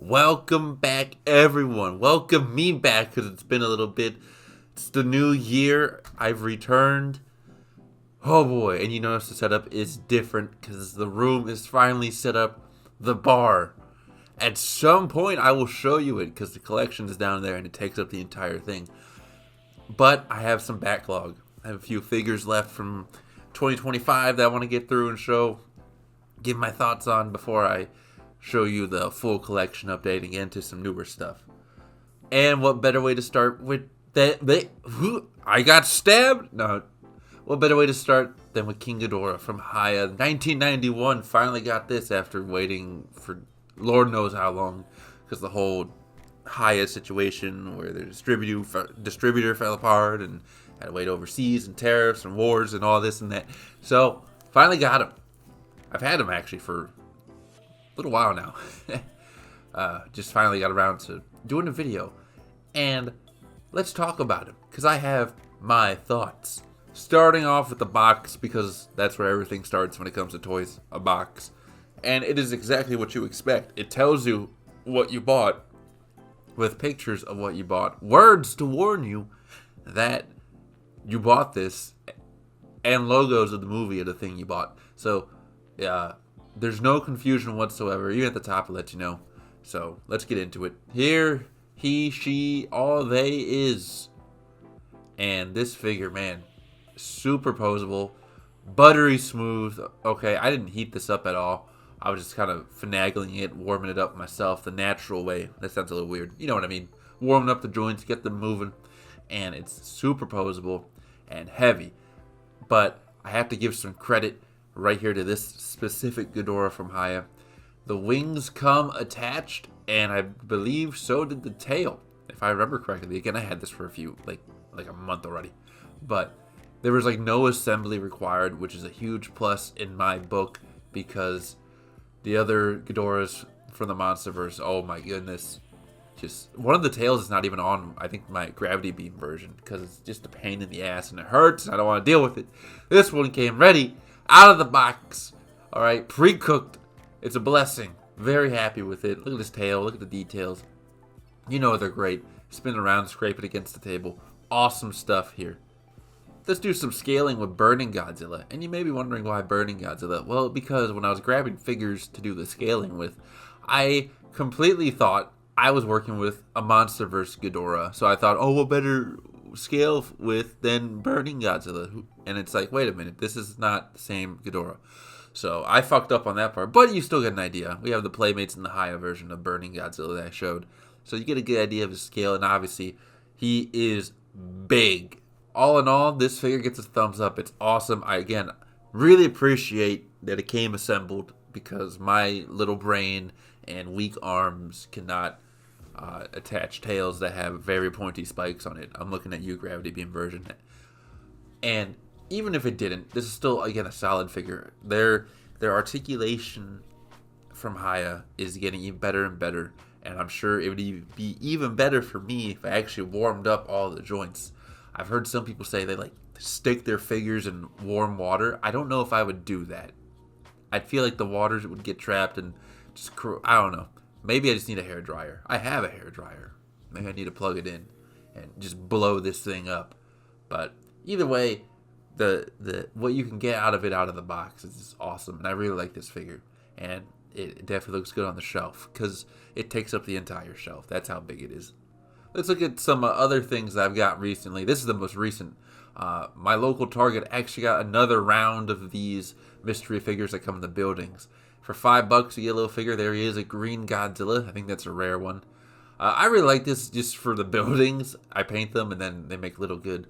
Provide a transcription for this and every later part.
Welcome back, everyone. Welcome me back, because it's been a little bit. It's the new year. I've returned. Oh boy, and you notice the setup is different because the room is finally set up. The bar. At some point, I will show you it because the collection is down there and it takes up the entire thing. But I have some backlog. I have a few figures left from 2025 that I want to get through and give my thoughts on before I show you the full collection update and get into some newer stuff. And what better way to start with that? I got stabbed? No. What better way to start than with King Ghidorah from Hiya? 1991. Finally got this after waiting for Lord knows how long. Because the whole Hiya situation where the distributor fell apart and had to wait overseas and tariffs and wars and all this and that. So, finally got him. I've had him actually for a little while now. Just finally got around to doing a video. And let's talk about him. Because I have my thoughts. Starting off with the box, because that's where everything starts when it comes to toys, a box. And it is exactly what you expect. It tells you what you bought with pictures of what you bought. Words to warn you that you bought this and logos of the movie of the thing you bought. So, there's no confusion whatsoever. Even at the top, it lets you know. So, let's get into it. Here, he, she, all they is. And this figure, man, super posable, buttery smooth. Okay, I didn't heat this up at all. I was just kind of finagling it, warming it up myself the natural way. That sounds a little weird. You know what I mean. Warming up the joints, get them moving. And it's super posable and heavy. But I have to give some credit right here to this specific Ghidorah from Hiya. The wings come attached, and I believe so did the tail, if I remember correctly. Again, I had this for like a month already. But there was like no assembly required, which is a huge plus in my book, because the other Ghidorahs from the Monsterverse, oh my goodness, just one of the tails is not even on, I think, my gravity beam version, because it's just a pain in the ass and it hurts and I don't want to deal with it. This one came ready out of the box, all right, pre-cooked. It's a blessing. Very happy with it. Look at this tail. Look at the details. You know they're great. Spin around, scrape it against the table. Awesome stuff here. Let's do some scaling with Burning Godzilla. And you may be wondering why Burning Godzilla. Well, because when I was grabbing figures to do the scaling with, I completely thought I was working with a Monsterverse Ghidorah. So I thought, oh, what better scale with than Burning Godzilla? And it's like, wait a minute, this is not the same Ghidorah. So I fucked up on that part. But you still get an idea. We have the Playmates in the Hiya version of Burning Godzilla that I showed. So you get a good idea of his scale. And obviously, he is big. All in all, this figure gets a thumbs up. It's awesome. I, again, really appreciate that it came assembled, because my little brain and weak arms cannot attach tails that have very pointy spikes on it. I'm looking at you, Gravity Beam version. And even if it didn't, this is still, again, a solid figure. Their articulation from Hiya is getting even better and better. And I'm sure it would be even better for me if I actually warmed up all the joints. I've heard some people say they like stick their figures in warm water. I don't know if I would do that. I'd feel like the waters would get trapped and just, I don't know. Maybe I just need a hair dryer. I have a hair dryer. Maybe I need to plug it in and just blow this thing up. But either way, the what you can get out of the box is just awesome. And I really like this figure. And it definitely looks good on the shelf, because it takes up the entire shelf. That's how big it is. Let's look at some other things I've got recently. This is the most recent. My local Target actually got another round of these mystery figures that come in the buildings. For $5, you get a little figure. There he is, a green Godzilla. I think that's a rare one. I really like this just for the buildings. I paint them, and then they make little good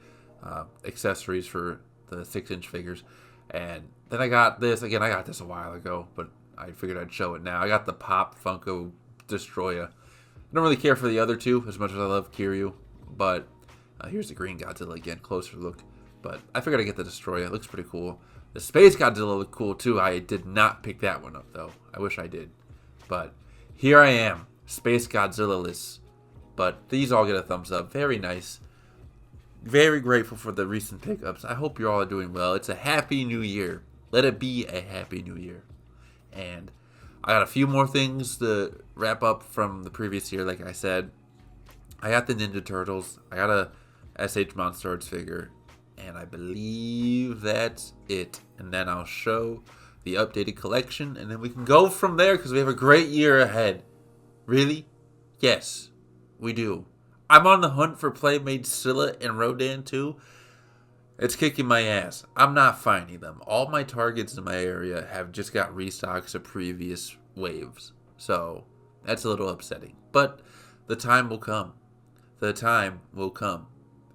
accessories for the 6-inch figures. And then I got this. Again, I got this a while ago, but I figured I'd show it now. I got the Pop Funko Destroyah. I don't really care for the other two as much as I love Kiryu, but here's the green Godzilla again, closer look. But I figured I'd get the Destroyer. It looks pretty cool. The Space Godzilla looked cool too. I did not pick that one up though. I wish I did. But here I am, Space Godzilla-less. But these all get a thumbs up. Very nice. Very grateful for the recent pickups. I hope you all are doing well. It's a happy new year. Let it be a happy new year. And I got a few more things to wrap up from the previous year, like I said. I got the Ninja Turtles. I got a SH Monstars figure. And I believe that's it. And then I'll show the updated collection. And then we can go from there because we have a great year ahead. Really? Yes, we do. I'm on the hunt for Playmate Scylla and Rodan too. It's kicking my ass. I'm not finding them. All my targets in my area have just got restocks of previous waves. So that's a little upsetting. But the time will come. The time will come.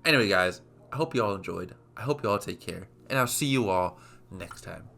Anyway, guys, I hope you all enjoyed. I hope you all take care. And I'll see you all next time.